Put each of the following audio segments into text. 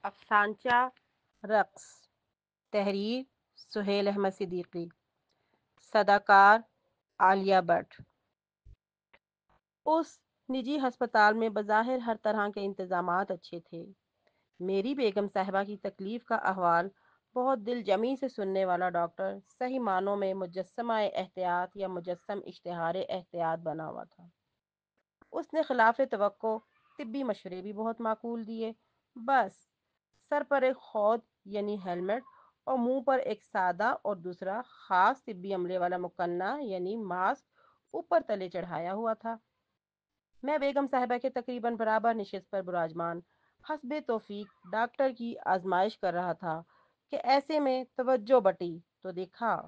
افسانچہ رقص، تحریر سہیل احمد صدیقی، صداکار عالیہ بٹ۔ اس نجی ہسپتال میں بظاہر ہر طرح کے انتظامات اچھے تھے۔ میری بیگم صاحبہ کی تکلیف کا احوال بہت دل جمی سے سننے والا ڈاکٹر صحیح معنوں میں مجسمہ احتیاط یا مجسم اشتہار احتیاط بنا ہوا تھا۔ اس نے خلاف توقع طبی مشورے بھی بہت معقول دیے، بس سر پر ایک خود یعنی ہیلمٹ اور منہ پر ایک سادہ اور دوسرا خاص طبی عملے والا مقنع یعنی ماسک اوپر تلے چڑھایا ہوا تھا۔ میں بیگم صاحبہ کے تقریباً برابر نشست پر براجمان حسب توفیق ڈاکٹر کی آزمائش کر رہا تھا کہ ایسے میں توجہ بٹی تو دیکھا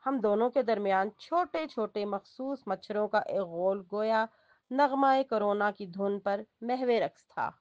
ہم دونوں کے درمیان چھوٹے چھوٹے مخصوص مچھروں کا ایک غول گویا نغمہ کرونا کی دھن پر محو رقص تھا۔